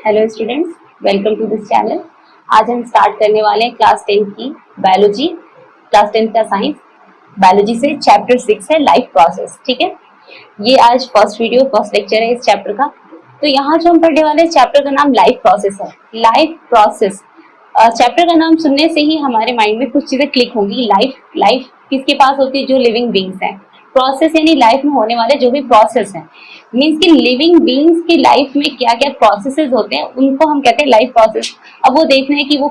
Hello students, welcome to this channel. आज हम start करने वाले हैं क्लास 10 की बायोलॉजी, क्लास 10 का साइंस बायोलॉजी से चैप्टर 6 है लाइफ प्रोसेस। ठीक है, ये आज फर्स्ट वीडियो फर्स्ट लेक्चर है इस चैप्टर का। तो यहाँ जो हम पढ़ने वाले हैं चैप्टर का नाम लाइफ प्रोसेस है। लाइफ प्रोसेस चैप्टर का नाम सुनने से ही हमारे माइंड में कुछ चीजें क्लिक होंगी। लाइफ लाइफ किसके पास होती है? जो लिविंग बींग्स हैं। प्रोसेस यानी लाइफ में होने वाले जो भी प्रोसेस हैं, मीन्स कि लिविंग बींग्स की लाइफ में क्या क्या प्रोसेसेस होते हैं उनको हम कहते हैं लाइफ प्रोसेस। अब वो देखना है कि वो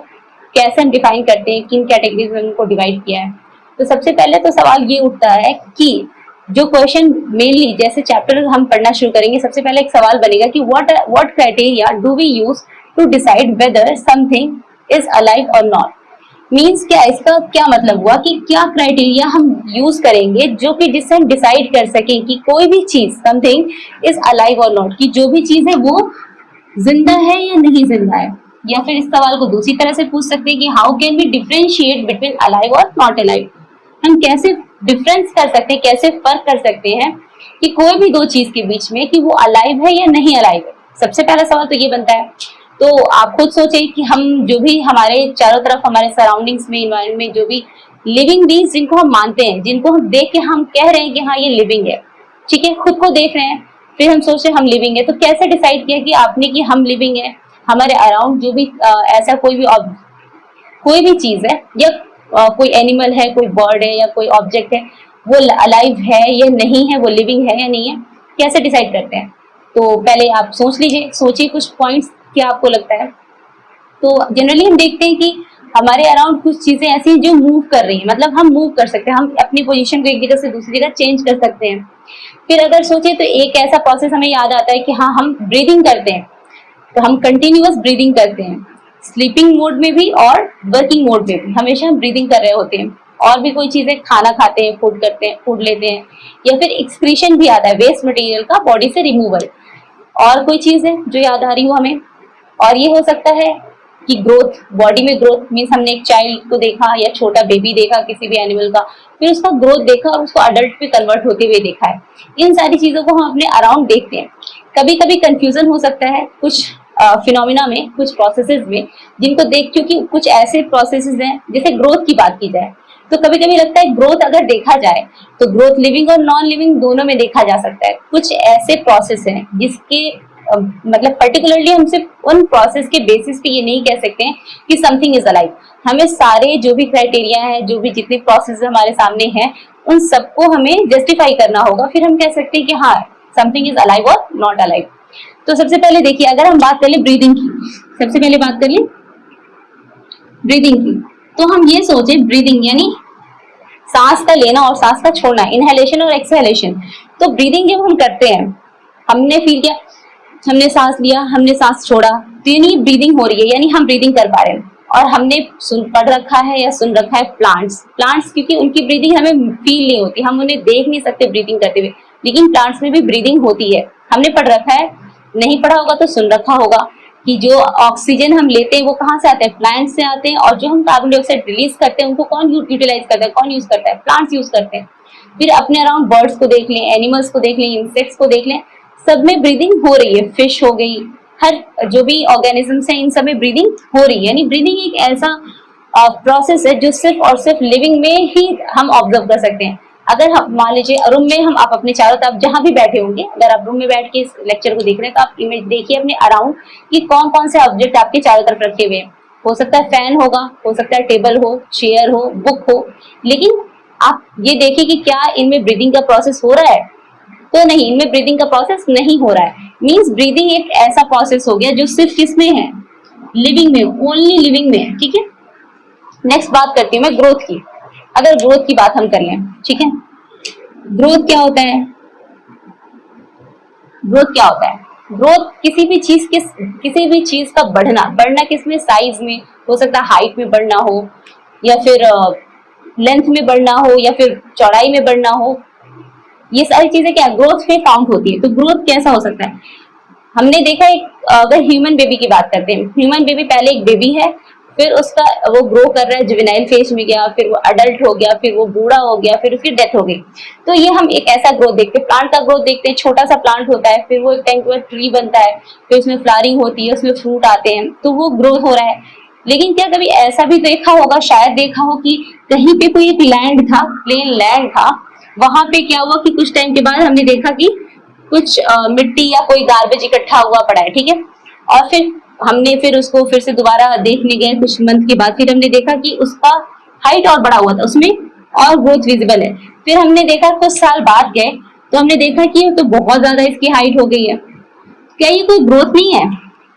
कैसे हम डिफाइन करते हैं, किन कैटेगरीज में उनको डिवाइड किया है। तो सबसे पहले तो सवाल ये उठता है कि जो क्वेश्चन मेनली जैसे चैप्टर हम पढ़ना शुरू करेंगे, सबसे पहले एक सवाल बनेगा कि what criteria do we use to decide whether something is alive और नॉट। मीन्स क्या, इसका क्या मतलब हुआ कि क्या क्राइटेरिया हम यूज करेंगे जो कि जिससे हम डिसाइड कर सकें कि कोई भी चीज समथिंग इज अलाइव और नॉट, कि जो भी चीज है वो जिंदा है या नहीं जिंदा है। या फिर इस सवाल को दूसरी तरह से पूछ सकते हैं कि how can we differentiate between alive और नॉट अलाइव। हम कैसे डिफरेंस कर सकते हैं, कैसे फर्क कर सकते हैं कि कोई भी दो चीज के बीच में कि वो अलाइव है या नहीं अलाइव है। सबसे पहला सवाल तो ये बनता है। तो आप खुद सोचें कि हम जो भी हमारे चारों तरफ हमारे सराउंडिंग्स में, इन्वायरमेंट में जो भी लिविंग बींग्स जिनको हम मानते हैं, जिनको हम देख के हम कह रहे हैं कि हाँ ये लिविंग है, ठीक है, खुद को देख रहे हैं, फिर हम सोच रहे हैं हम लिविंग है। तो कैसे डिसाइड किया कि आपने कि हम लिविंग है? हमारे अराउंड जो भी ऐसा कोई भी चीज है या कोई एनिमल है, कोई बर्ड है या कोई ऑब्जेक्ट है, वो अलाइव है या नहीं है, वो लिविंग है या नहीं है, कैसे डिसाइड करते हैं? तो पहले आप सोच लीजिए, सोचिए कुछ पॉइंट्स, क्या आपको लगता है। तो जनरली हम देखते हैं कि हमारे अराउंड कुछ चीजें ऐसी हैं जो मूव कर रही हैं, मतलब हम मूव कर सकते हैं, हम अपनी पोजीशन को एक जगह से दूसरी जगह चेंज कर सकते हैं। फिर अगर सोचे तो एक ऐसा प्रोसेस हमें याद आता है कि हाँ हम ब्रीदिंग करते हैं, तो हम कंटिन्यूअस ब्रीदिंग करते हैं, स्लीपिंग मोड में भी और वर्किंग मोड में भी हमेशा हम ब्रीदिंग कर रहे होते हैं। और भी कोई चीजें, खाना खाते हैं, फूड करते हैं, फूड लेते हैं, या फिर एक्सक्रीशन भी आता है, वेस्ट मटेरियल का बॉडी से रिमूवल। और कोई चीज है जो याद आ रही हो हमें? और ये हो सकता है कि ग्रोथ, बॉडी में ग्रोथ, मीन्स हमने एक चाइल्ड को देखा या छोटा बेबी देखा किसी भी एनिमल का, फिर उसका ग्रोथ देखा और उसको अडल्ट पे कन्वर्ट होते हुए देखा है। इन सारी चीजों को हम अपने अराउंड देखते हैं। कभी कभी कंफ्यूजन हो सकता है कुछ फिनोमिना में, कुछ प्रोसेसेस में, जिनको देख, क्योंकि कुछ ऐसे प्रोसेसेस हैं, जैसे ग्रोथ की बात की जाए तो कभी कभी लगता है ग्रोथ अगर देखा जाए तो ग्रोथ लिविंग और नॉन लिविंग दोनों में देखा जा सकता है। कुछ ऐसे प्रोसेस हैं जिसके मतलब पर्टिकुलरली हम सिर्फ उन प्रोसेस के बेसिस पे ये नहीं कह सकते हैं कि समथिंग इज अलाइव। हमें सारे जो भी क्राइटेरिया है, जो भी जितने प्रोसेस हमारे सामने हैं, उन सबको हमें जस्टिफाई करना होगा, फिर हम कह सकते हैं कि हाँ समथिंग इज अलाइव और नॉट अलाइव। तो सबसे पहले देखिए, अगर हम बात कर ले ब्रीदिंग की, सबसे पहले बात कर ले ब्रीदिंग की, तो हम ये सोचे ब्रीदिंग यानी सांस का लेना और सांस का छोड़ना, इनहेलेशन और एक्सहेलेशन। तो ब्रीदिंग जब हम करते हैं, हमने फील किया, हमने सांस लिया, हमने सांस छोड़ा, तो यानी ब्रीदिंग हो रही है, यानी हम ब्रीदिंग कर पा रहे हैं। और हमने पढ़ रखा है या सुन रखा है प्लांट्स, क्योंकि उनकी ब्रीदिंग हमें फील नहीं होती, हम उन्हें देख नहीं सकते ब्रीदिंग करते हुए, लेकिन प्लांट्स में भी ब्रीदिंग होती है। हमने पढ़ रखा है, नहीं पढ़ा होगा तो सुन रखा होगा कि जो ऑक्सीजन हम लेते हैं वो कहाँ से आते हैं? प्लांट से आते हैं। और जो हम कार्बन डाइऑक्साइड रिलीज करते हैं उनको कौन यूटिलाइज करता है, कौन यूज करता है? प्लांट्स यूज करते हैं। फिर अपने अराउंड बर्ड्स को देख लें, एनिमल्स को देख लें, इंसेक्ट्स को देख लें, सब में ब्रीदिंग हो रही है। फिश हो गई, हर जो भी ऑर्गेनिजम्स हैं इन सब में ब्रीदिंग हो रही है। यानी ब्रीदिंग एक ऐसा प्रोसेस है जो सिर्फ और सिर्फ लिविंग में ही हम ऑब्जर्व कर सकते हैं। अगर हम मान लीजिए रूम में, हम आप अपने चारों तरफ जहां भी बैठे होंगे, अगर आप रूम में बैठ के इस लेक्चर को देख रहे हैं तो आप इमेज देखिए अपने अराउंड कि कौन कौन से ऑब्जेक्ट आपके चारों तरफ रखे हुए हैं। हो सकता है फैन होगा, हो सकता है टेबल हो, चेयर हो, बुक हो, लेकिन आप ये देखिए कि क्या इनमें ब्रीदिंग का प्रोसेस हो रहा है? तो नहीं, इनमें ब्रीदिंग का प्रोसेस नहीं हो रहा है। मीन्स ब्रीदिंग एक ऐसा प्रोसेस हो गया जो सिर्फ किसमें है? लिविंग में, ओनली लिविंग में है। ठीक है, नेक्स्ट बात करती हूँ मैं ग्रोथ की। अगर ग्रोथ की बात हम कर लें, ठीक है, ग्रोथ क्या होता है? ग्रोथ क्या होता है? ग्रोथ किसी भी चीज का बढ़ना किसमें? साइज में, हो सकता है हाइट में बढ़ना हो, या फिर लेंथ में बढ़ना हो, या फिर चौड़ाई में बढ़ना हो। ये सारी चीजें क्या ग्रोथ में काउंट होती है। तो ग्रोथ कैसा हो सकता है? हमने देखा एक, अगर ह्यूमन बेबी की बात करते हैं, ह्यूमन बेबी पहले एक बेबी है, फिर उसका वो ग्रो कर रहा है, जुवेनाइल फेज में गया, फिर वो अडल्ट हो गया, फिर वो बूढ़ा हो गया, फिर उसकी डेथ हो गई। तो ये हम एक ऐसा ग्रोथ देखते हैं। प्लांट का ग्रोथ देखते हैं, छोटा सा प्लांट होता है, फिर वो एक टाइम के बाद ट्री बनता है, फिर उसमें फ्लावरिंग होती है, उसमें फ्रूट आते हैं, तो वो ग्रोथ हो रहा है। लेकिन क्या कभी ऐसा भी देखा होगा, शायद देखा हो कि कहीं पे कोई एक लैंड था, प्लेन लैंड था, वहां पे क्या हुआ कि कुछ टाइम के बाद हमने देखा कि कुछ मिट्टी या कोई गार्बेज इकट्ठा हुआ पड़ा है, ठीक है। और फिर हमने फिर उसको फिर से दोबारा देखने गए कुछ मंथ के बाद, फिर हमने देखा कि उसका हाइट और बड़ा हुआ था, उसमें और ग्रोथ विजिबल है। फिर हमने देखा कुछ साल बाद गए तो हमने देखा कि तो बहुत ज्यादा इसकी हाइट हो गई है। क्या ये कोई ग्रोथ नहीं है?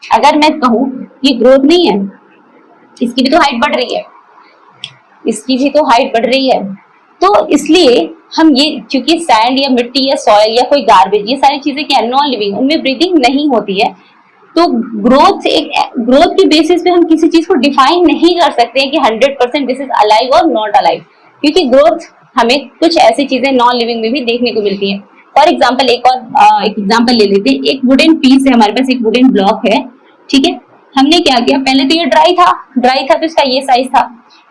अगर मैं कहूँ ये ग्रोथ नहीं है, इसकी भी तो हाइट बढ़ रही है, इसकी भी तो हाइट बढ़ रही है। तो इसलिए हम ये, क्योंकि सैंड या मिट्टी या सॉइल या कोई गार्बेज, ये सारी चीजें क्या नॉन लिविंग, उनमें ब्रीदिंग नहीं होती है। तो ग्रोथ के बेसिस पे हम किसी चीज को डिफाइन नहीं कर सकते हैं कि 100% दिस इज अलाइव और नॉट अलाइव, क्योंकि ग्रोथ हमें कुछ ऐसी चीजें नॉन लिविंग में भी देखने को मिलती है। फॉर एग्जाम्पल एक एग्जाम्पल ले लेते हैं। एक वुडन पीस है हमारे पास, एक वुडन ब्लॉक है, ठीक है। हमने क्या किया, पहले तो ये ड्राई था तो इसका ये साइज था।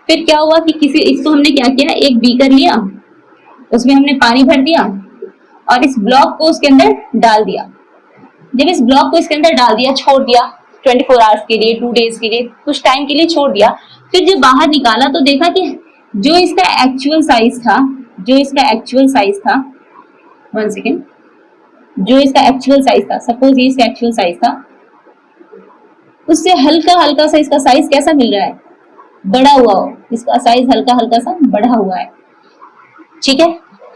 फिर क्या हुआ कि इसको हमने क्या किया, एक बीकर लिया, उसमें हमने पानी भर दिया और इस ब्लॉक को उसके अंदर डाल दिया। जब इस ब्लॉक को इसके अंदर डाल दिया, छोड़ दिया 24 आवर्स के लिए, 2 डेज के लिए, कुछ टाइम के लिए छोड़ दिया। फिर जब बाहर निकाला तो देखा कि जो इसका एक्चुअल साइज था, वन सेकेंड, जो इसका एक्चुअल साइज था, सपोज ये इसका एक्चुअल साइज था, उससे हल्का हल्का सा इसका साइज कैसा मिल रहा है, बड़ा हुआ हो, इसका साइज हल्का हल्का सा बढ़ा हुआ है, ठीक है।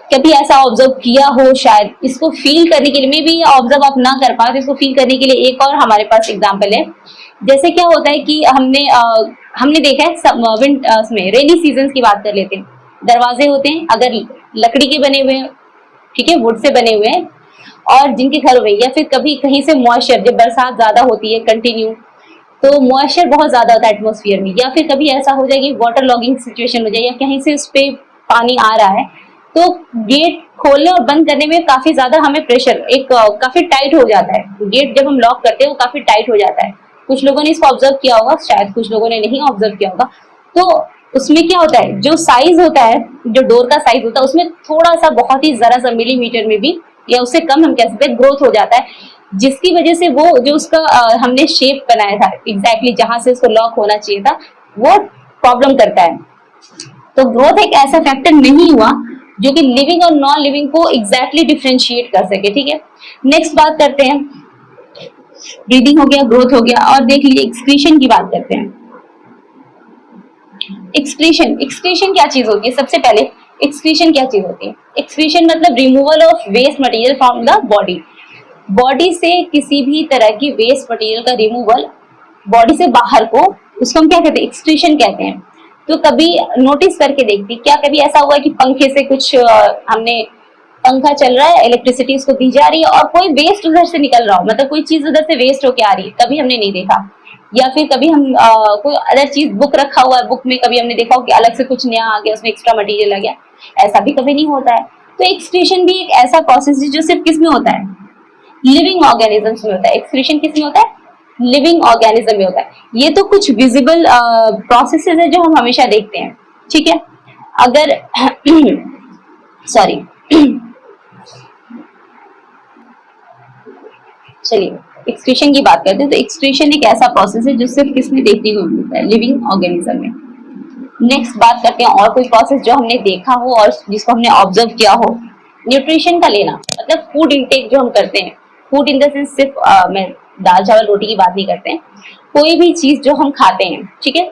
कभी ऐसा ऑब्जर्व किया हो, शायद इसको फील करने के लिए, मे भी ऑब्जर्व आप ना कर पाए तो इसको फील करने के लिए एक और हमारे पास एग्जांपल है। जैसे क्या होता है कि हमने देखा है में रेनी सीजन की बात कर लेते हैं। दरवाजे होते हैं अगर लकड़ी के बने हुए हैं, ठीक है, वुड से बने हुए हैं, और जिनके घर में, या फिर कभी कहीं से मॉइस्चर, जब बरसात ज्यादा होती है कंटिन्यू, तो मॉइस्चर बहुत ज्यादा होता है एटमोस्फियर में, या फिर कभी ऐसा हो जाए कि वाटर लॉगिंग सिचुएशन हो जाए, या कहीं से उस पे पानी आ रहा है, तो गेट खोलने और बंद करने में काफी ज्यादा हमें प्रेशर, काफी टाइट हो जाता है। गेट जब हम लॉक करते हैं वो काफी टाइट हो जाता है। कुछ लोगों ने इसको ऑब्जर्व किया होगा, शायद कुछ लोगों ने नहीं ऑब्जर्व किया होगा। तो उसमें क्या होता है, जो साइज होता है, जो डोर का साइज होता है, उसमें थोड़ा सा, बहुत ही जरा सा मिलीमीटर में भी या उससे कम हम कह सकते हैं ग्रोथ हो जाता है, जिसकी वजह से वो जो उसका हमने शेप बनाया था एग्जैक्टली जहां से उसको लॉक होना चाहिए था, वो प्रॉब्लम करता है। तो ग्रोथ एक ऐसा फैक्टर नहीं हुआ जो कि लिविंग और नॉन लिविंग को एग्जैक्टली डिफरेंशिएट कर सके, ठीक है। नेक्स्ट बात करते हैं, ब्रीदिंग हो गया, ग्रोथ हो गया, और देख लीजिए एक्सक्रीशन की बात करते हैं। एक्सक्रीशन क्या चीज होती है? सबसे पहले एक्सक्रीशन क्या चीज होती है? एक्सक्रीशन मतलब removal of waste material from the body से किसी भी तरह की वेस्ट मटेरियल का रिमूवल बॉडी से बाहर को, उसको हम क्या कहते हैं, एक्सक्रीशन कहते हैं। तो कभी नोटिस करके देखती, क्या कभी ऐसा हुआ है कि पंखे से कुछ हमने, पंखा चल रहा है, इलेक्ट्रिसिटी उसको दी जा रही है और कोई वेस्ट उधर से निकल रहा हो, मतलब कोई चीज उधर से वेस्ट होके आ रही है, कभी हमने नहीं देखा। या फिर कभी हम कोई अदर चीज, बुक रखा हुआ है, बुक में कभी हमने देखा हो कि अलग से कुछ नया आ गया, उसमें एक्स्ट्रा मटेरियल आ गया, ऐसा भी कभी नहीं होता है। तो एक्सक्रीशन भी एक ऐसा प्रोसेस है जो सिर्फ किस में होता है, लिविंग ऑर्गेनिजम्स में होता है। एक्सक्रीशन किस में होता है, लिविंग ऑर्गेनिज्म में होता है। ये तो कुछ विजिबल प्रोसेसेस है जो हम हमेशा देखते हैं, ठीक है। अगर सॉरी चलिए एक्सक्रीशन की बात करते हैं। तो एक्सक्रीशन एक ऐसा प्रोसेस है जो सिर्फ किसमें देखने को मिलता है, लिविंग ऑर्गेनिज्म में। नेक्स्ट बात करते हैं और कोई प्रोसेस जो हमने देखा हो और जिसको हमने ऑब्जर्व किया हो। न्यूट्रिशन का लेना, मतलब फूड इंटेक जो हम करते हैं, फूड इन द सेंस सिर्फ मैं दाल चावल रोटी की बात नहीं करते हैं, कोई भी चीज जो हम खाते हैं, ठीक है,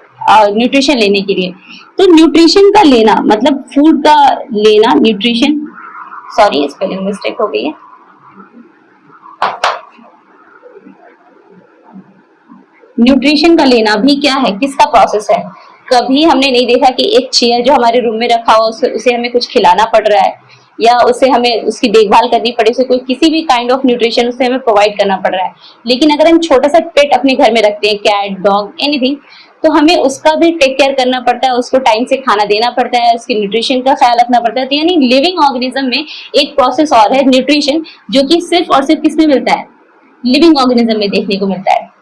न्यूट्रिशन लेने के लिए। तो न्यूट्रिशन का लेना मतलब फूड का लेना, न्यूट्रिशन, सॉरी स्पेलिंग मिस्टेक हो गई है, न्यूट्रिशन का लेना भी क्या है, किसका प्रोसेस है। कभी हमने नहीं देखा कि एक चेयर जो हमारे रूम में रखा हुआ उसे हमें कुछ खिलाना पड़ रहा है, या उसे हमें उसकी देखभाल करनी पड़ी, उसे कोई किसी भी काइंड ऑफ न्यूट्रिशन उसे हमें प्रोवाइड करना पड़ रहा है। लेकिन अगर हम छोटा सा पेट अपने घर में रखते हैं, कैट, डॉग, एनीथिंग, तो हमें उसका भी टेक केयर करना पड़ता है, उसको टाइम से खाना देना पड़ता है, उसके न्यूट्रिशन का ख्याल रखना पड़ता है। तो यानी लिविंग ऑर्गेनिज्म में एक प्रोसेस और है न्यूट्रिशन, जो कि सिर्फ और सिर्फ किसमें मिलता है, लिविंग ऑर्गेनिज्म में देखने को मिलता है।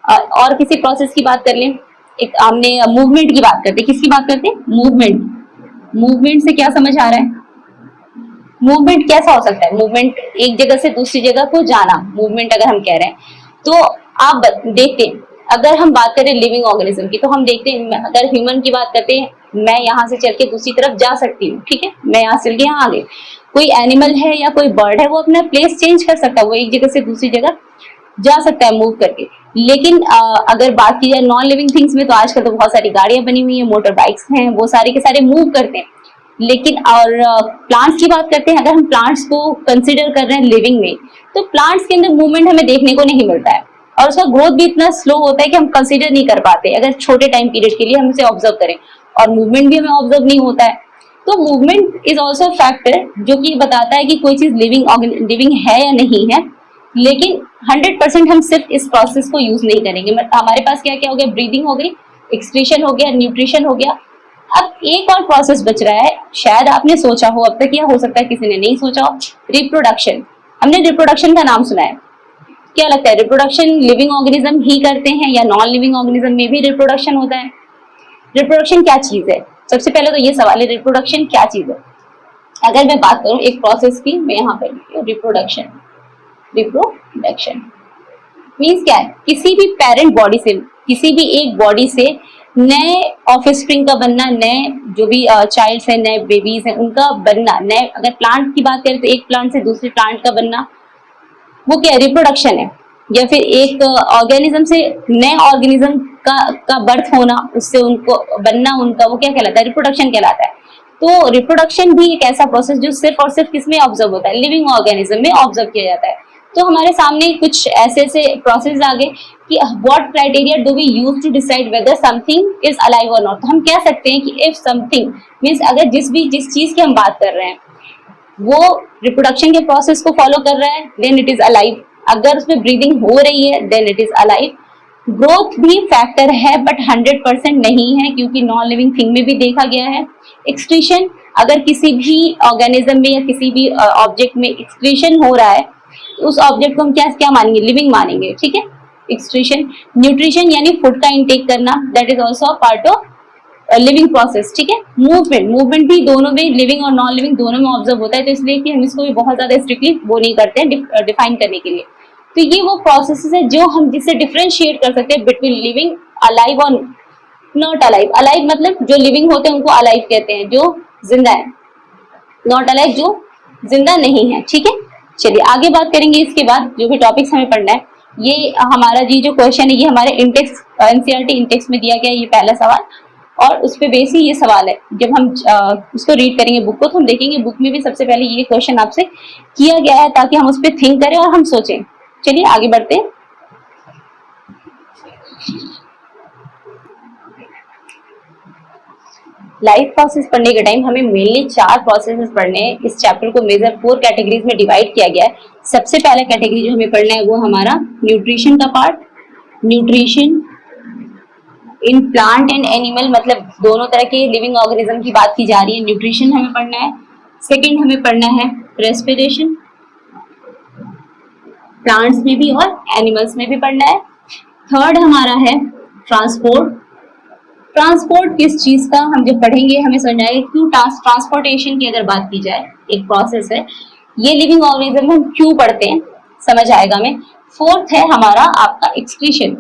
और किसी प्रोसेस की बात कर लें, एक हमने मूवमेंट की बात करते हैं, किसकी बात करते हैं? मूवमेंट। मूवमेंट से क्या समझ आ रहा है? मूवमेंट कैसा हो सकता है? मूवमेंट एक जगह से दूसरी जगह को जाना, मूवमेंट अगर हम कह रहे हैं तो आप देखते हैं, अगर हम बात करें लिविंग ऑर्गेनिज्म की तो हम देखते हैं, अगर ह्यूमन की बात करते हैं, मैं यहाँ से चल के दूसरी तरफ जा सकती हूँ, ठीक है, मैं यहाँ से चल के यहाँ आ गई। कोई एनिमल है या कोई बर्ड है वो अपना प्लेस चेंज कर सकता है, वो एक जगह से दूसरी जगह जा सकता है मूव करके। लेकिन अगर बात की जाए नॉन लिविंग थिंग्स में तो आजकल तो बहुत सारी गाड़ियां बनी हुई है, मोटर बाइक्स हैं, वो सारे के सारे मूव करते हैं। लेकिन और प्लांट्स की बात करते हैं, अगर हम प्लांट्स को कंसिडर कर रहे हैं लिविंग में, तो प्लांट्स के अंदर मूवमेंट हमें देखने को नहीं मिलता है और उसका ग्रोथ भी इतना स्लो होता है कि हम कंसिडर नहीं कर पाते अगर छोटे टाइम पीरियड के लिए हम उसे ऑब्जर्व करें, और मूवमेंट भी हमें ऑब्जर्व नहीं होता है। तो मूवमेंट इज ऑल्सो फैक्टर जो कि बताता है कि कोई चीज लिविंग है या नहीं है। लेकिन 100% हम सिर्फ इस प्रोसेस को यूज नहीं करेंगे। मतलब हमारे पास क्या क्या हो गया? ब्रीदिंग हो गई, एक्सक्रीशन हो गया, न्यूट्रिशन हो गया। अब एक और प्रोसेस बच रहा है, शायद आपने सोचा हो अब तक, या हो सकता है किसी ने नहीं सोचा हो, रिप्रोडक्शन। हमने रिप्रोडक्शन का नाम सुना है, क्या लगता है रिप्रोडक्शन लिविंग ऑर्गेनिज्म ही करते हैं या नॉन लिविंग ऑर्गेनिज्म में भी रिप्रोडक्शन होता है? रिप्रोडक्शन क्या चीज है? सबसे पहले तो ये सवाल है, रिप्रोडक्शन क्या चीज है? अगर मैं बात करूं एक प्रोसेस की, मैं यहाँ पर रिप्रोडक्शन मीन्स क्या है? किसी भी पेरेंट बॉडी से, किसी भी एक बॉडी से नए ऑफस्प्रिंग का बनना, नए जो भी चाइल्ड्स हैं, नए बेबीज हैं, उनका बनना, नए, अगर प्लांट की बात करें तो एक प्लांट से दूसरे प्लांट का बनना, वो क्या रिप्रोडक्शन है। या फिर एक ऑर्गेनिज्म से नए ऑर्गेनिज्म का बर्थ होना, उससे उनको बनना, उनका वो क्या कहलाता है? रिप्रोडक्शन कहलाता है। तो रिप्रोडक्शन भी एक ऐसा प्रोसेस जो सिर्फ और सिर्फ किसमें ऑब्जर्व होता है? लिविंग ऑर्गेनिज्म में ऑब्जर्व किया जाता है। तो हमारे सामने कुछ ऐसे ऐसे प्रोसेस आ गए कि what criteria do we use to decide whether something is alive और नॉट। तो हम कह सकते हैं कि इफ समथिंग मीन्स अगर जिस चीज की हम बात कर रहे हैं वो रिप्रोडक्शन के प्रोसेस को फॉलो कर रहा है, देन इट इज अलाइव। अगर उसमें ब्रीदिंग हो रही है, then it is alive. Growth भी फैक्टर है बट 100% नहीं है, क्योंकि नॉन लिविंग थिंग में भी देखा गया है। एक्सक्रीशन, अगर किसी भी ऑर्गेनिज्म में या किसी भी ऑब्जेक्ट में एक्सक्रीशन हो रहा है, उस ऑब्जेक्ट को हम क्या क्या मानेंगे? लिविंग मानेंगे, ठीक है। एक्सक्रीशन। न्यूट्रिशन यानी फूड का इंटेक करना, that is also part of living process, ठीक है। मूवमेंट भी दोनों में, लिविंग और नॉन लिविंग दोनों में ऑब्जर्व होता है, तो इसलिए कि हम इसको भी बहुत ज्यादा स्ट्रिक्टली वो नहीं करते हैं डिफाइन करने के लिए। तो ये वो प्रोसेस है जो हम जिससे डिफरेंशिएट कर सकते हैं बिटवीन लिविंग, अलाइव और नॉट अलाइव। अलाइव मतलब जो लिविंग होते हैं उनको अलाइव कहते हैं, जो जिंदा है। नॉट अलाइव जो जिंदा नहीं है, ठीक है। चलिए आगे बात करेंगे। इसके बाद जो भी टॉपिक्स हमें पढ़ना है, ये हमारा जी जो क्वेश्चन है ये हमारे इंटेक्स एनसीईआरटी इंटेक्स में दिया गया है, ये पहला सवाल, और उस पे बेस ही ये सवाल है। जब हम उसको रीड करेंगे बुक को, तो हम देखेंगे बुक में भी सबसे पहले ये क्वेश्चन आपसे किया गया है, ताकि हम उस पर थिंक करें और हम सोचें। चलिए आगे बढ़ते हैं। लाइफ प्रोसेस पढ़ने के टाइम हमें मेनली 4 प्रोसेसेस पढ़ने हैं। इस चैप्टर को मेजर 4 कैटेगरीज में डिवाइड किया गया है। सबसे पहला कैटेगरी जो हमें पढ़ना है वो हमारा न्यूट्रिशन का part. Nutrition in plant and animal, मतलब दोनों तरह के लिविंग ऑर्गेनिज्म की बात की जा रही है, न्यूट्रिशन हमें पढ़ना है। सेकंड हमें पढ़ना है रेस्पिरेशन, प्लांट्स में भी और एनिमल्स में भी पढ़ना है। थर्ड हमारा है ट्रांसपोर्ट। ट्रांसपोर्ट किस चीज का, हम जब पढ़ेंगे हमें समझ आएगा क्यों ट्रांसपोर्टेशन की अगर बात की जाए, एक प्रोसेस है, ये लिविंग ऑर्गेनिज्म हम क्यों पढ़ते हैं, समझ आएगा हमें। फोर्थ है हमारा आपका एक्सक्रीशन।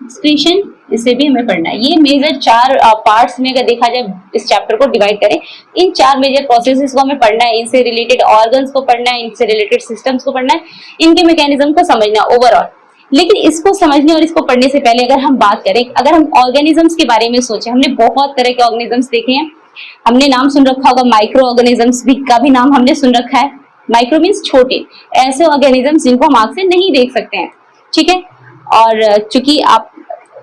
एक्सक्रीशन इसे भी हमें पढ़ना है। ये मेजर 4 पार्ट्स में अगर देखा जाए इस चैप्टर को डिवाइड करें, इन 4 मेजर प्रोसेसेस को हमें पढ़ना है। इनसे रिलेटेड ऑर्गन्स को पढ़ना है, इनसे रिलेटेड सिस्टम्स को पढ़ना है, इनके मैकेनिज्म को समझना ओवरऑल। लेकिन इसको समझने और इसको पढ़ने से पहले अगर हम बात करें, अगर हम ऑर्गेनिजम्स के बारे में सोचें, हमने बहुत तरह के ऑर्गेनिजम्स देखे हैं। हमने नाम सुन रखा होगा माइक्रो ऑर्गेनिजम्स भी का भी नाम हमने सुन रखा है। माइक्रो मीन्स छोटे, ऐसे ऑर्गेनिजम्स जिनको हम आंख से नहीं देख सकते हैं, ठीक है। और चूंकि आप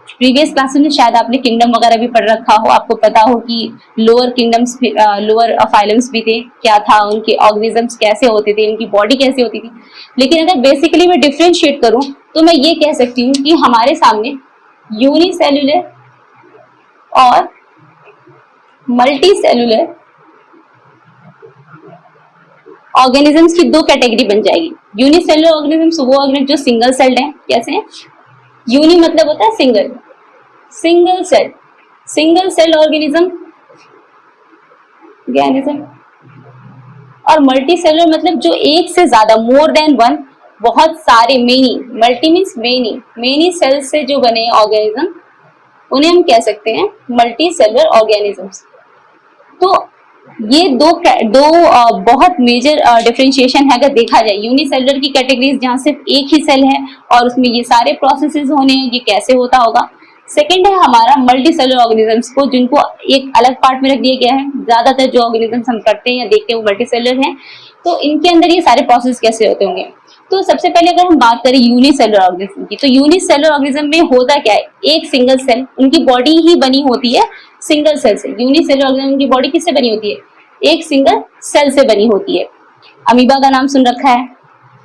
प्रीवियस क्लासेस में शायद आपने किंगडम वगैरह भी पढ़ रखा हो, आपको पता हो कि लोअर किंगडम्स, लोअर फाइलम्स भी थे, क्या था, उनके ऑर्गेनिजम्स कैसे होते थे, उनकी बॉडी कैसे होती थी। लेकिन अगर बेसिकली मैं डिफरेंशिएट करूं तो मैं ये कह सकती हूँ कि हमारे सामने यूनिसेल्युलर और मल्टी सेल्युलर ऑर्गेनिजम्स की 2 कैटेगरी बन जाएगी। यूनिसेल्युलर ऑर्गेनिजम्स वो ऑर्गेनिज्म जो सिंगल सेल्ड हैं। कैसे हैं? यूनि मतलब होता है सिंगल, सिंगल सेल ऑर्गेनिज्म और मल्टी सेलुलर मतलब जो एक से ज्यादा, मोर देन वन, बहुत सारे, many, multi means many cell से जो बने ऑर्गेनिज्म, उन्हें हम कह सकते हैं मल्टी सेलुलर ऑर्गेनिजम्स। तो ये दो बहुत मेजर डिफरेंशिएशन है अगर देखा जाए। यूनिसेलुलर की कैटेगरीज जहाँ सिर्फ एक ही सेल है और उसमें ये सारे प्रोसेसेस होने हैं, ये कैसे होता होगा। सेकंड है हमारा मल्टी सेलुलर ऑर्गेनिजम्स को, जिनको एक अलग पार्ट में रख दिया गया है। ज्यादातर जो ऑर्गेनिजम्स हम करते हैं या देखते हैं वो मल्टी सेलुलर हैं, तो इनके अंदर ये सारे प्रोसेस कैसे होते होंगे। तो सबसे पहले अगर हम बात करें यूनिसेलुलर ऑर्गेनिज्म की, तो यूनिसेलुलर ऑर्गेनिज्म में होता क्या है, एक सिंगल सेल, उनकी बॉडी ही बनी होती है सिंगल सेल से। यूनिसेलुलर ऑर्गेनिज्म की बॉडी किससे बनी होती है, एक सिंगल सेल से बनी होती है। अमीबा का नाम सुन रखा है,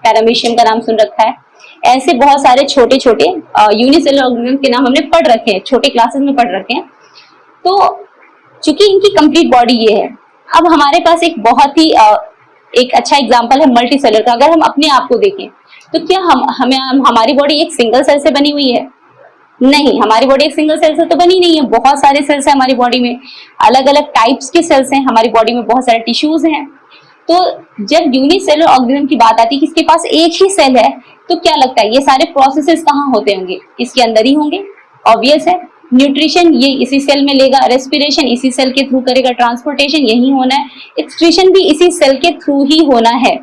पैरामीशियम का नाम सुन रखा है, ऐसे बहुत सारे छोटे छोटे यूनिसेलुलर ऑर्गेनिज्म के नाम हमने पढ़ रखे हैं, छोटे क्लासेस में पढ़ रखे हैं। तो चूंकि इनकी कंप्लीट बॉडी ये है, अब हमारे पास एक बहुत ही एक अच्छा एग्जांपल है मल्टी सेलुलर का। अगर हम अपने आप को देखें तो क्या हमारी बॉडी एक सिंगल सेल से बनी हुई है? नहीं, हमारी बॉडी एक सिंगल सेल से तो बनी नहीं है, बहुत सारे सेल्स हैं हमारी बॉडी में, अलग अलग टाइप्स के सेल्स हैं हमारी बॉडी में, बहुत सारे टिश्यूज हैं। तो जब यूनिसेलुलर ऑर्गेनिज्म की बात आती है कि इसके पास एक ही सेल है, तो क्या लगता है ये सारे प्रोसेसेस कहाँ होते होंगे, इसके अंदर ही होंगे, ऑब्वियस है। न्यूट्रिशन ये इसी सेल में लेगा, रेस्पिरेशन इसी सेल के थ्रू करेगा, ट्रांसपोर्टेशन यही होना है, एक्सक्रीशन भी इसी सेल के थ्रू ही होना है।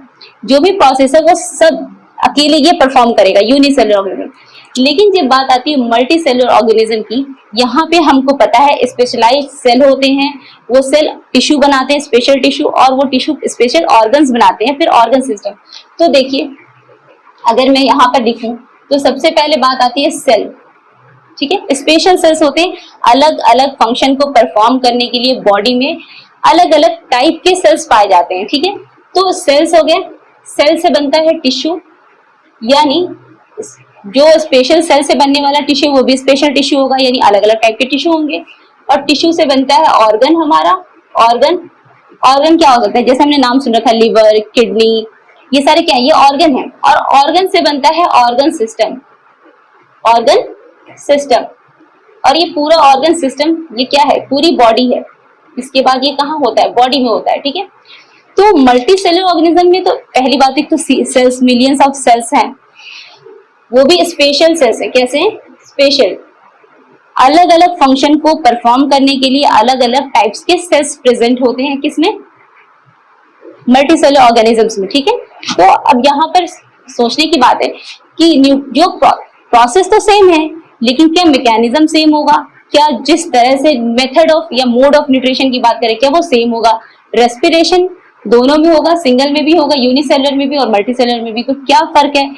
जो भी प्रोसेस है वो सब अकेले ये परफॉर्म करेगा यूनिसेलुलर ऑर्गेनिज्म। लेकिन जब बात आती है मल्टी सेलुलर ऑर्गेनिज्म की, यहाँ पे हमको पता है स्पेशलाइज्ड सेल होते हैं, वो सेल टिश्यू बनाते हैं, स्पेशल टिश्यू, और वो टिश्यू स्पेशल ऑर्गन्स बनाते हैं, फिर ऑर्गन सिस्टम। तो देखिए अगर मैं यहाँ पर लिखूं तो सबसे पहले बात आती है सेल, ठीक है। स्पेशल सेल्स होते हैं, अलग अलग फंक्शन को परफॉर्म करने के लिए बॉडी में अलग अलग टाइप के सेल्स पाए जाते हैं, ठीक है। तो सेल्स हो गए, सेल से बनता है टिश्यू, यानी जो स्पेशल सेल से बनने वाला टिश्यू वो भी स्पेशल टिश्यू होगा, यानी अलग अलग टाइप के टिश्यू होंगे। और टिश्यू से बनता है ऑर्गन, हमारा ऑर्गन क्या हो सकता है, जैसे हमने नाम सुन रखा है लिवर, किडनी, ये सारे क्या है, ये ऑर्गन है। और ऑर्गन से बनता है ऑर्गन सिस्टम, और ये पूरा ऑर्गन सिस्टम ये क्या है, पूरी बॉडी है। इसके बाद ये कहाँ होता है, बॉडी में होता है, ठीक है। तो मल्टी सेलुलर ऑर्गेनिज्म में तो पहली बात एक तो सेल्स, मिलियंस ऑफ सेल्स हैं, वो भी स्पेशल सेल्स है। कैसे हैं, स्पेशल, अलग अलग फंक्शन को परफॉर्म करने के लिए अलग अलग टाइप्स के सेल्स प्रेजेंट होते हैं, किसमें, मल्टी सेलुलर ऑर्गेनिजम्स में, ठीक है। तो अब यहाँ पर सोचने की बात है कि जो प्रोसेस तो सेम है, लेकिन क्या मैकेनिज्म सेम होगा, क्या जिस तरह से मेथड ऑफ या मोड ऑफ न्यूट्रिशन की बात करें क्या वो सेम होगा। रेस्पिरेशन दोनों में होगा, सिंगल में भी होगा, यूनिसेलुलर में भी और मल्टी सेलुलर में भी। तो क्या फर्क है,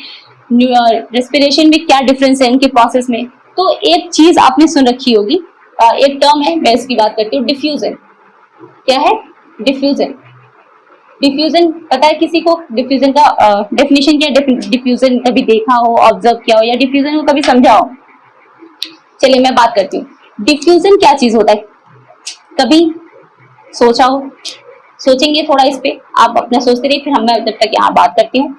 रेस्पिरेशन में क्या डिफरेंस है उनके प्रोसेस में। तो एक चीज आपने सुन रखी होगी, एक टर्म है, मैं इसकी बात करती हूँ, डिफ्यूजन। क्या है, डिफ्यूजन। डिफ्यूजन पता है किसी को, डिफ्यूजन का डेफिनेशन क्या है, डिफ्यूजन कभी देखा हो, ऑब्जर्व किया हो, या डिफ्यूजन को कभी समझा हो। चलिए मैं बात करती हूँ, डिफ्यूजन क्या चीज होता है, कभी सोचा हो, सोचेंगे थोड़ा इस पे, आप अपना सोचते रहिए, फिर हम मैं जब तक यहाँ बात करती हूँ।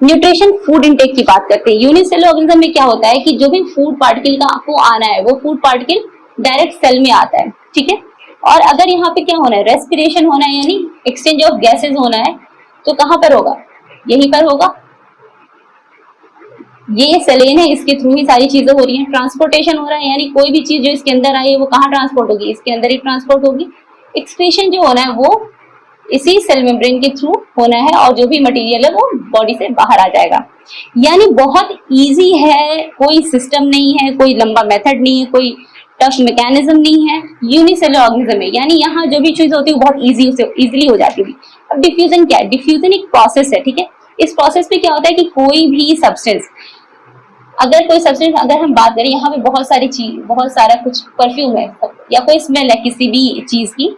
न्यूट्रिशन, फूड इनटेक की बात करते हैं। यूनिसेलुलर ऑर्गेनिज्म में क्या होता है कि जो भी फूड पार्टिकल का आपको आना है वो फूड पार्टिकल डायरेक्ट सेल में आता है, ठीक है। और अगर यहाँ पे क्या होना है, रेस्पिरेशन होना है, यानी एक्सचेंज ऑफ गैसेस होना है, तो कहाँ पर होगा, यहीं पर होगा। ये सेलेन है, इसके थ्रू ही सारी चीजें हो रही हैं। ट्रांसपोर्टेशन हो रहा है, यानी कोई भी चीज जो इसके अंदर आई है वो कहाँ ट्रांसपोर्ट होगी, इसके अंदर ही ट्रांसपोर्ट होगी। एक्सक्रीशन जो होना है वो इसी सेल मेम्ब्रेन के थ्रू होना है, और जो भी मटेरियल है वो बॉडी से बाहर आ जाएगा। यानी बहुत इजी है, कोई सिस्टम नहीं है, कोई लंबा मेथड नहीं है, कोई टफ मैकेनिज्म नहीं है यूनिसेलुलर ऑर्गेनिज्म में। यानी यहाँ जो भी चीज होती है वो बहुत इजीली हो जाती है। अब डिफ्यूजन क्या है, डिफ्यूजन एक प्रोसेस है, ठीक है। इस प्रोसेस में क्या होता है कि कोई भी सब्सटेंस, अगर हम बात करें, यहाँ पे बहुत सारी चीज, बहुत सारा कुछ परफ्यूम है या कोई स्मेल है किसी भी चीज की,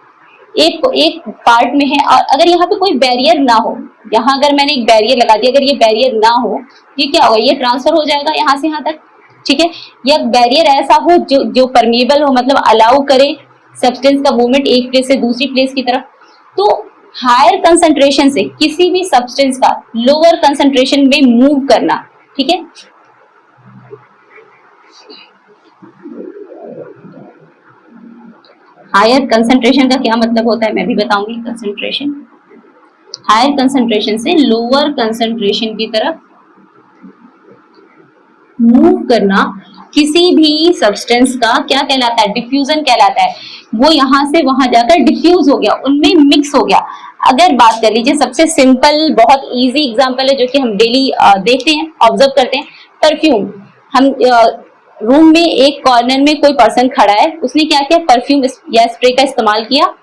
एक पार्ट में है, और अगर यहाँ पे कोई बैरियर ना हो, यहाँ अगर मैंने एक बैरियर लगा दिया, अगर ये बैरियर ना हो, ये क्या होगा, ये ट्रांसफर हो जाएगा यहाँ से यहाँ तक, ठीक है। या बैरियर ऐसा हो जो परमिएबल हो, मतलब अलाउ करे सब्सटेंस का मूवमेंट एक प्लेस से दूसरी प्लेस की तरफ। तो हायर कंसंट्रेशन से किसी भी सब्सटेंस का लोअर कंसंट्रेशन में मूव करना, ठीक है। हायर कंसंट्रेशन का क्या मतलब होता है मैं भी बताऊंगी। कंसंट्रेशन, हायर कंसंट्रेशन से लोअर कंसंट्रेशन की तरफ मूव करना किसी भी सब्सटेंस का क्या कहलाता है, डिफ्यूजन कहलाता है। वो यहाँ से वहां जाकर डिफ्यूज हो गया, उनमें मिक्स हो गया। अगर बात कर लीजिए सबसे सिंपल बहुत इजी एग्जांपल है जो कि हम डेली देखते हैं, ऑब्जर्व करते हैं, परफ्यूम। हम रूम में एक कॉर्नर में कोई पर्सन खड़ा है, उसने क्या किया, परफ्यूम या स्प्रे का इस्तेमाल किया।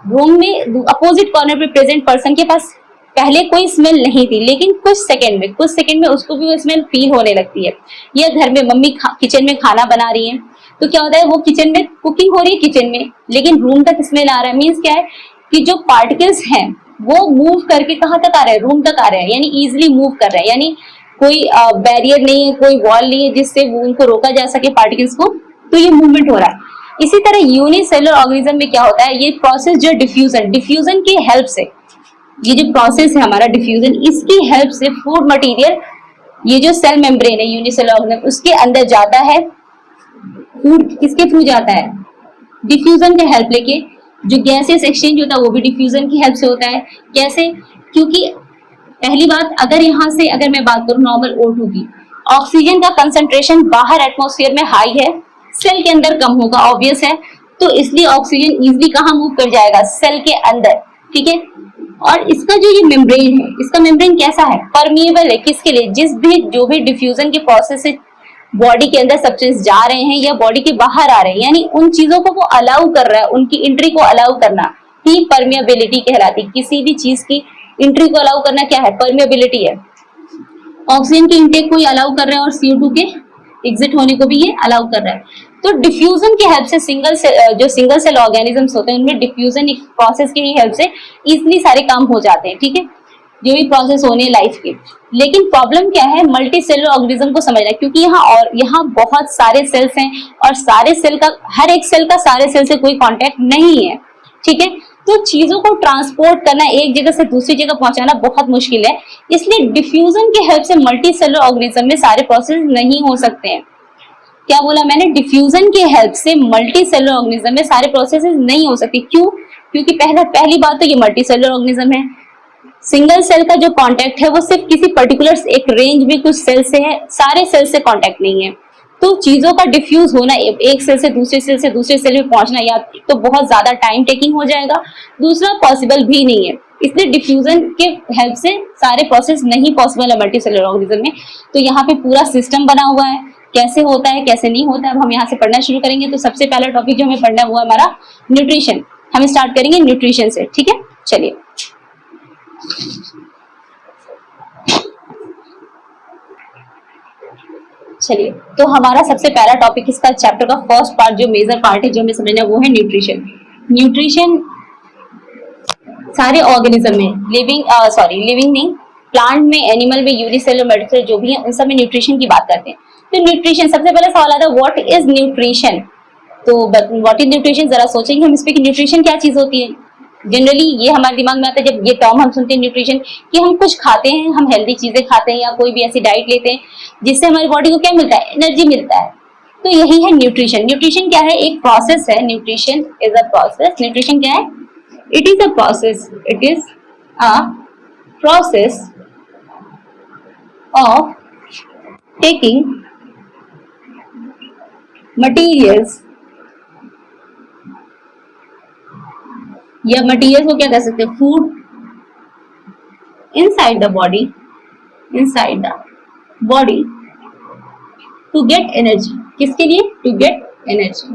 रूम में अपोजिट कॉर्नर पे प्रेजेंट पर्सन के पास पहले कोई स्मेल नहीं थी, लेकिन कुछ सेकंड में उसको भी वो स्मेल फील होने लगती है। या घर में मम्मी किचन में खाना बना रही है, तो क्या होता है, वो किचन में कुकिंग हो रही है किचन में, लेकिन रूम तक स्मेल आ रहा है। मीन्स क्या है कि जो पार्टिकल्स हैं वो मूव करके कहाँ तक आ रहे हैं, रूम तक आ रहे हैं, यानी इजिली मूव कर रहे हैं, यानी कोई बैरियर नहीं है, कोई वॉल नहीं है जिससे वो उनको रोका जा सके पार्टिकल्स को, तो ये मूवमेंट हो रहा है। इसी तरह यूनिसेलुलर ऑर्गेनिज्म में क्या होता है, ये प्रोसेस जो डिफ्यूजन की हेल्प से, ये जो प्रोसेस है हमारा डिफ्यूजन, इसकी हेल्प से फूड मटेरियल, ये जो सेल मेम्ब्रेन है यूनिसेलुलर ऑर्गेनिज्म, उसके अंदर जाता है। फूड किसके थ्रू जाता है, डिफ्यूजन के हेल्प लेके। जो गैसेस एक्सचेंज होता है वो भी डिफ्यूजन की हेल्प से होता है। कैसे, क्योंकि पहली बात, अगर यहाँ से अगर मैं बात करूँ नॉर्मल O2 की, ऑक्सीजन का कंसंट्रेशन बाहर एटमॉस्फेयर में हाई है, सेल के अंदर कम होगा, ऑब्वियस है। तो इसलिए ऑक्सीजन इजिली कहाँ मूव कर जाएगा, सेल के अंदर, ठीक है। और इसका जो ये मेम्ब्रेन है, इसका मेम्ब्रेन कैसा है, परमिएबल है। किसके लिए, जो भी डिफ्यूजन के प्रोसेस से बॉडी के अंदर सब्सटेंस जा रहे हैं या बॉडी के बाहर आ रहे हैं, यानी उन चीजों को वो अलाउ कर रहा है, उनकी एंट्री को अलाउ करना ही परमिएबिलिटी कहलाती है। किसी भी चीज की एंट्री को अलाउ करना क्या है, परमिएबिलिटी है। ऑक्सीजन के इंटेक को ही अलाउ कर रहा है और CO2 के एग्जिट होने को भी ये अलाउ कर रहा है। तो डिफ्यूजन की हेल्प से सिंगल सेल ऑर्गेनिजम्स होते हैं उनमें डिफ्यूजन एक प्रोसेस की हेल्प से इजिली सारे काम हो जाते हैं, ठीक है, जो भी प्रोसेस होने लाइफ के। लेकिन प्रॉब्लम क्या है, मल्टी सेलुलर ऑर्गेनिज्म को समझना, क्योंकि यहाँ बहुत सारे सेल्स हैं और सारे सेल का, हर एक सेल का सारे सेल से कोई कॉन्टेक्ट नहीं है, ठीक है। तो चीजों को ट्रांसपोर्ट करना, एक जगह से दूसरी जगह पहुंचाना बहुत मुश्किल है। इसलिए डिफ्यूजन की हेल्प से मल्टी सेलुलर ऑर्गेनिज्म में सारे प्रोसेस नहीं हो सकते हैं। क्या बोला मैंने, डिफ्यूजन की हेल्प से मल्टी सेलुलर ऑर्गेनिज्म में सारे प्रोसेसेस नहीं हो सकते। क्यों, क्योंकि पहली बात तो ये मल्टी सेलुलर ऑर्गेनिज्म है। सिंगल सेल का जो कांटेक्ट है वो सिर्फ किसी पर्टिकुलर एक रेंज में कुछ सेल से है, सारे सेल से कांटेक्ट नहीं है। तो चीजों का डिफ्यूज होना, एक सेल से दूसरे सेल में पहुंचना, या तो बहुत ज्यादा टाइम टेकिंग हो जाएगा, दूसरा पॉसिबल भी नहीं है। इसलिए डिफ्यूजन के हेल्प से सारे प्रोसेस नहीं पॉसिबल है मल्टी सेलुलर ऑर्गेनिज्म में। तो यहाँ पे पूरा सिस्टम बना हुआ है, कैसे होता है कैसे नहीं होता है, अब हम यहाँ से पढ़ना शुरू करेंगे। तो सबसे पहला टॉपिक जो हमें पढ़ना हुआ हमारा न्यूट्रिशन। हम स्टार्ट करेंगे न्यूट्रिशन से, ठीक है। चलिए, तो हमारा सबसे पहला टॉपिक, इसका चैप्टर का फर्स्ट पार्ट जो मेजर पार्ट है जो हमें समझना है वो है न्यूट्रिशन। न्यूट्रिशन सारे ऑर्गेनिज्म में, लिविंग नहीं, प्लांट में, एनिमल में, यूनिसेलुलर, मल्टीसेलुलर जो भी है उन सब में न्यूट्रिशन की बात करते हैं। तो न्यूट्रिशन, सबसे पहले सवाल आता है व्हाट इज न्यूट्रिशन। तो व्हाट इज न्यूट्रिशन, जरा सोचेंगे हम इस पे कि न्यूट्रिशन क्या चीज होती है। जनरली ये हमारे दिमाग में आता है जब ये टर्म हम सुनते हैं न्यूट्रिशन, कि हम कुछ खाते हैं, हम हेल्दी चीजें खाते हैं या कोई भी ऐसी डाइट लेते हैं जिससे हमारी बॉडी को क्या मिलता है, एनर्जी मिलता है। तो यही है न्यूट्रिशन। न्यूट्रिशन क्या है, एक प्रोसेस है। Nutrition is a process. Nutrition क्या है, it is a process, it is a process of taking materials, या मटीरियल को क्या कह सकते हैं, food, inside the body to get energy. किसके लिए, टू गेट एनर्जी,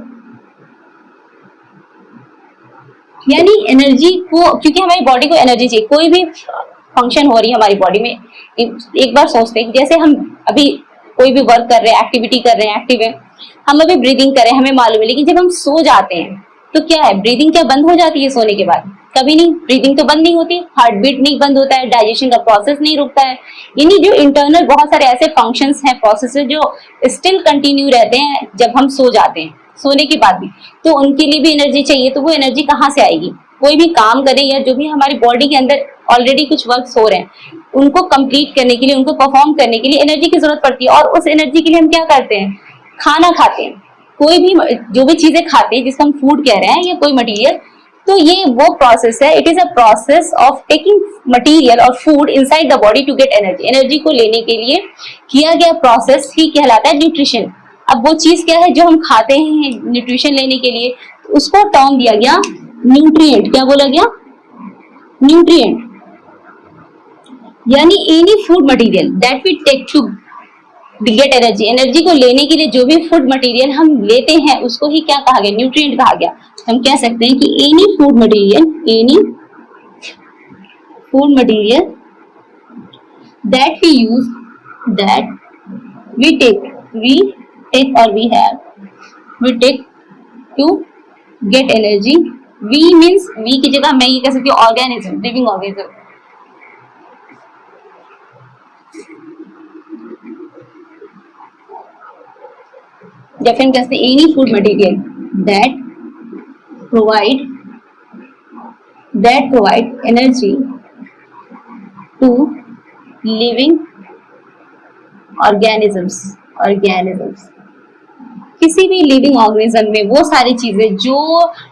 यानी एनर्जी को, क्योंकि हमारी बॉडी को एनर्जी चाहिए। कोई भी फंक्शन हो रही है हमारी बॉडी में, एक बार सोचते हैं, जैसे हम अभी कोई भी वर्क कर रहे हैं, एक्टिविटी कर रहे हैं, एक्टिव है, हम अभी ब्रीदिंग कर रहे हैं, हमें मालूम है, लेकिन जब हम सो जाते हैं तो क्या है, ब्रीदिंग क्या बंद हो जाती है सोने के बाद? कभी नहीं, ब्रीदिंग तो बंद नहीं होती, हार्ट बीट नहीं बंद होता है, डाइजेशन का प्रोसेस नहीं रुकता है। यानी जो इंटरनल बहुत सारे ऐसे फंक्शंस हैं, प्रोसेसेस जो स्टिल कंटिन्यू रहते हैं जब हम सो जाते हैं, सोने के बाद भी। तो उनके लिए भी एनर्जी चाहिए। तो वो एनर्जी कहाँ से आएगी? कोई भी काम करें या जो भी हमारी बॉडी के अंदर ऑलरेडी कुछ वर्क्स हो रहे हैं, उनको कंप्लीट करने के लिए, उनको परफॉर्म करने के लिए एनर्जी की जरूरत पड़ती है। और उस एनर्जी के लिए हम क्या करते हैं, खाना खाते हैं। कोई भी जो भी चीजें खाते हैं जिसको हम फूड कह रहे हैं या कोई मटेरियल, तो ये वो प्रोसेस है, it is a process of taking material और food inside the body to get energy. Energy को लेने के लिए किया गया प्रोसेस ही कहलाता है न्यूट्रिशन। अब वो चीज क्या है जो हम खाते हैं न्यूट्रिशन लेने के लिए, उसको टर्म दिया गया न्यूट्रिएंट। क्या बोला गया? न्यूट्रिएंट। यानी any food material that we take to get energy, energy को लेने के लिए जो भी फूड मटेरियल हम लेते हैं उसको ही क्या कहा गया? न्यूट्रिएंट कहा गया। हम कह सकते हैं कि any food material that we use, that we take और we take to get energy. We means, we की जगह मैं ये कह सकती हूँ ऑर्गेनिज्म, लिविंग ऑर्गेनिज्म। या फिर हम कहते हैं any food material that provide energy to living organisms. किसी भी लिविंग ऑर्गेनिज्म में वो सारी चीजें जो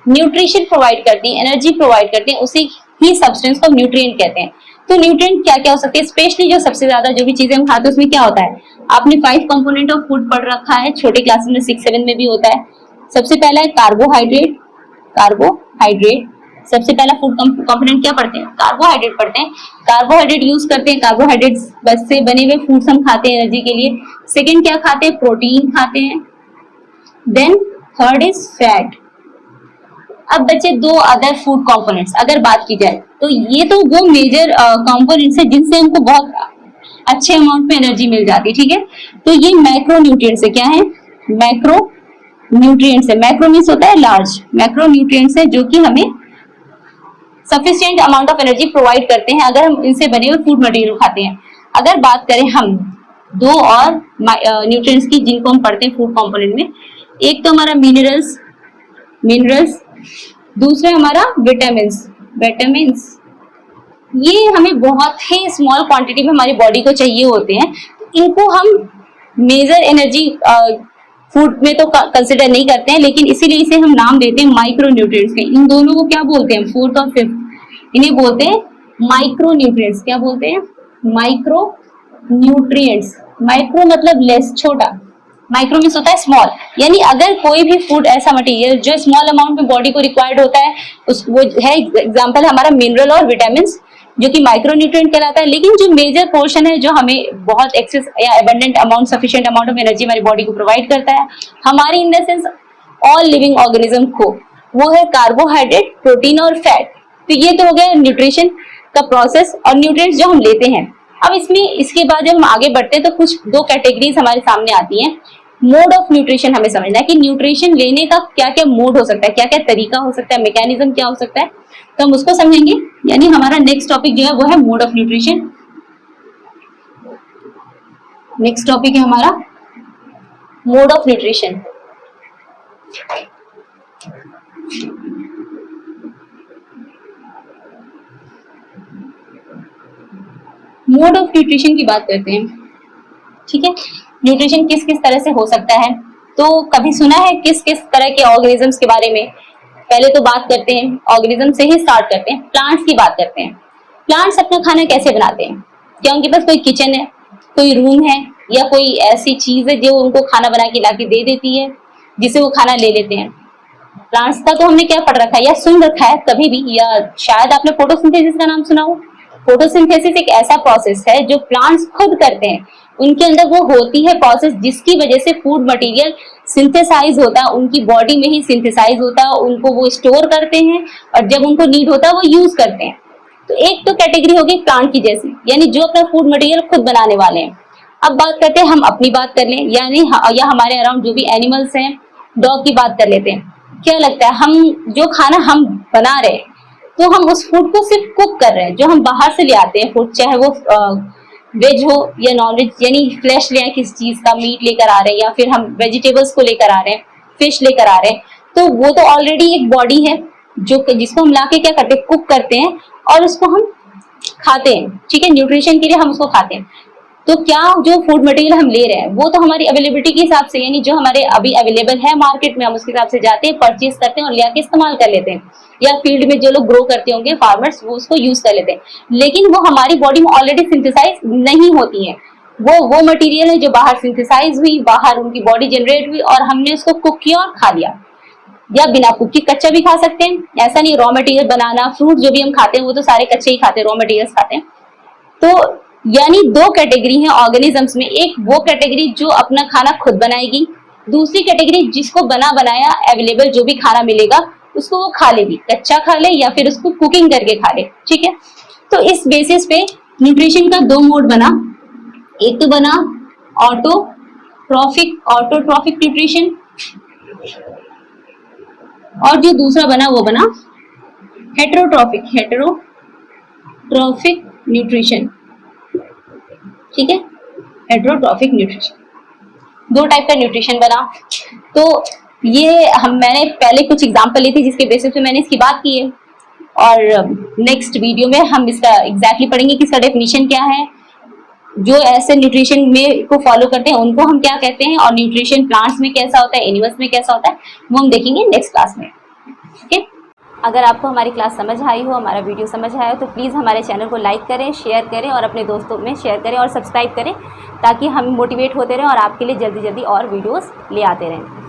न्यूट्रिशन प्रोवाइड करती हैं, एनर्जी प्रोवाइड करती हैं, उसी ही सब्सटेंस को न्यूट्रिएंट कहते हैं। तो न्यूट्रिएंट क्या क्या हो सकते हैं? स्पेशली जो सबसे ज्यादा जो भी चीजें हम खाते हैं उसमें क्या होता है? आपने 5 कंपोनेंट ऑफ फूड पढ़ रखा है, छोटे क्लासेस में 6-7 में भी होता है। सबसे पहला है कार्बोहाइड्रेट। सबसे पहला फूड कंपोनेंट क्या पढ़ते हैं? कार्बोहाइड्रेट पढ़ते हैं। कार्बोहाइड्रेट यूज करते हैं, कार्बोहाइड्रेट बस से बने हुए फूड्स हम खाते हैं एनर्जी के लिए। सेकेंड क्या खाते हैं? प्रोटीन खाते हैं। Then third is fat. अब बचे 2 अदर फूड कंपोनेंट्स। अगर बात की जाए तो ये तो वो मेजर कंपोनेंट्स है जिनसे हमको बहुत अच्छे अमाउंट में एनर्जी मिल जाती है, ठीक है। तो ये मैक्रो न्यूट्रिएंट्स है। क्या है? मैक्रो न्यूट्रिएंट्स है। मैक्रो मीन्स होता है लार्ज, मैक्रो न्यूट्रिएंट्स है जो कि हमें sufficient amount of energy provide करते हैं अगर हम इनसे बने हुए फूड मटेरियल खाते हैं। अगर बात करें हम 2 और न्यूट्रिएंट्स की जिनको हम पढ़ते हैं फूड कंपोनेंट में, एक तो हमारा मिनरल्स, दूसरा हमारा विटामिन्स। ये हमें बहुत ही स्मॉल क्वांटिटी में हमारी बॉडी को चाहिए होते हैं। इनको हम मेजर एनर्जी फूड में तो कंसिडर नहीं करते हैं, लेकिन इसीलिए इसे हम नाम देते हैं माइक्रो न्यूट्रिएंट्स के। इन दोनों को क्या बोलते हैं? 4th और 5th, इन्हें बोलते हैं माइक्रो न्यूट्रिएंट्स। क्या बोलते हैं? Micro nutrients. माइक्रो मतलब लेस, छोटा। माइक्रो मीन्स होता है स्मॉल। यानी अगर कोई भी फूड ऐसा मटेरियल जो स्मॉल अमाउंट में बॉडी को रिक्वायर्ड होता है, उस वो है एग्जांपल हमारा मिनरल और विटामिन्स, जो कि माइक्रो न्यूट्रिएंट कहलाता है। लेकिन जो मेजर पोर्शन है जो हमें बहुत एक्सेस या abundant amount, sufficient amount of energy हमारी बॉडी को प्रोवाइड करता है, हमारी in the sense all living organism को, वो है कार्बोहाइड्रेट, प्रोटीन और फैट। तो ये तो हो गया न्यूट्रिशन का प्रोसेस और न्यूट्रिएंट्स जो हम लेते हैं। अब इसके बाद जब हम आगे बढ़ते हैं तो कुछ 2 कैटेगरीज हमारे सामने आती हैं। मोड ऑफ न्यूट्रिशन हमें समझना है कि न्यूट्रिशन लेने का क्या क्या मोड हो सकता है, क्या क्या तरीका हो सकता है, मैकेनिज्म क्या हो सकता है, तो हम उसको समझेंगे। यानी हमारा नेक्स्ट टॉपिक जो है वो है mode of nutrition. Next topic है हमारा mode of nutrition. Mode of nutrition की बात करते हैं, ठीक है। न्यूट्रिशन किस किस तरह से हो सकता है, तो कभी सुना है किस किस तरह के ऑर्गेनिजम्स के बारे में? पहले तो बात करते हैं ऑर्गेनिज्म से ही स्टार्ट करते हैं, प्लांट्स की बात करते हैं। प्लांट्स अपना खाना कैसे बनाते हैं? क्या उनके पास कोई किचन है, कोई रूम है, या कोई ऐसी चीज है जो उनको खाना बना के ला के दे देती है जिसे वो खाना ले लेते हैं? प्लांट्स का तो हमने क्या पढ़ रखा है या सुन रखा है कभी भी, या शायद आपने फोटोसिंथेसिस का नाम सुना हो। फोटोसिंथेसिस एक ऐसा प्रोसेस है जो प्लांट्स खुद करते हैं। उनके अंदर वो होती है प्रोसेस जिसकी वजह से फूड मटेरियल सिंथेसाइज होता है, उनकी बॉडी में ही सिंथेसाइज होता है, उनको वो स्टोर करते हैं और जब उनको नीड होता है वो यूज करते हैं। तो एक तो कैटेगरी होगी प्लांट की जैसी, यानी जो अपना फूड मटेरियल खुद बनाने वाले हैं। अब बात करते हैं, हम अपनी बात कर लें, यानी या हमारे अराउंड जो भी एनिमल्स हैं, डॉग की बात कर लेते हैं। क्या लगता है, हम जो खाना हम बना रहे हैं तो हम उस फूड को सिर्फ कुक कर रहे हैं। जो हम बाहर से ले आते हैं फूड, चाहे वो वेज हो या नॉन वेज, यानी फ्लैश ले आए किसी चीज का, मीट लेकर आ रहे हैं या फिर हम वेजिटेबल्स को लेकर आ रहे हैं, फिश लेकर आ रहे हैं, तो वो तो ऑलरेडी एक बॉडी है जो जिसको हम लाके क्या करते हैं, कुक करते हैं और उसको हम खाते हैं, ठीक है। न्यूट्रिशन के लिए हम उसको खाते हैं। तो क्या जो फूड मटेरियल हम ले रहे हैं वो तो हमारी अवेलेबिलिटी के हिसाब से, यानी जो हमारे अभी अवेलेबल है मार्केट में, हम उसके हिसाब से जाते हैं, परचेज करते हैं और ले आके इस्तेमाल कर लेते हैं, या फील्ड में जो लोग ग्रो करते होंगे फार्मर्स वो उसको यूज कर लेते हैं, लेकिन वो हमारी बॉडी में ऑलरेडी सिंथेसाइज नहीं होती है। वो मटेरियल है जो बाहर सिंथेसाइज हुई, बाहर उनकी बॉडी जनरेट हुई और हमने उसको कुक किया और खा लिया, या बिना कुक के कच्चा भी खा सकते हैं। ऐसा नहीं, रॉ मटेरियल बनाना, फ्रूट जो भी हम खाते हैं वो तो सारे कच्चे ही खाते हैं, रॉ मटेरियल्स खाते हैं। तो यानी दो कैटेगरी है ऑर्गेनिजम्स में, एक वो कैटेगरी जो अपना खाना खुद बनाएगी, दूसरी कैटेगरी जिसको बना बनाया अवेलेबल जो भी खाना मिलेगा उसको वो खा लेगी, कच्चा खा ले या फिर उसको कुकिंग करके खा ले, ठीक है। तो इस बेसिस पे न्यूट्रिशन का दो मोड बना, एक तो बना ऑटोट्रॉफिक न्यूट्रिशन, और जो दूसरा बना वो बना हेटेरोट्रॉफिक न्यूट्रिशन, ठीक है। हेटेरोट्रॉफिक न्यूट्रिशन, दो टाइप का न्यूट्रिशन बना। तो ये मैंने पहले कुछ एग्जांपल ली थी जिसके बेसिस पे मैंने इसकी बात की है, और नेक्स्ट वीडियो में हम इसका एग्जैक्टली पढ़ेंगे कि इसका डेफिनेशन क्या है, जो ऐसे न्यूट्रिशन में को फॉलो करते हैं उनको हम क्या कहते हैं, और न्यूट्रिशन प्लांट्स में कैसा होता है, एनिमल्स में कैसा होता है, वो हम देखेंगे नेक्स्ट क्लास में, ठीक है। अगर आपको हमारी क्लास समझ आई हो, हमारा वीडियो समझ आया हो, तो प्लीज़ हमारे चैनल को लाइक करें, शेयर करें और अपने दोस्तों में शेयर करें और सब्सक्राइब करें, ताकि हम मोटिवेट होते रहें और आपके लिए जल्दी जल्दी और वीडियोस ले आते रहें।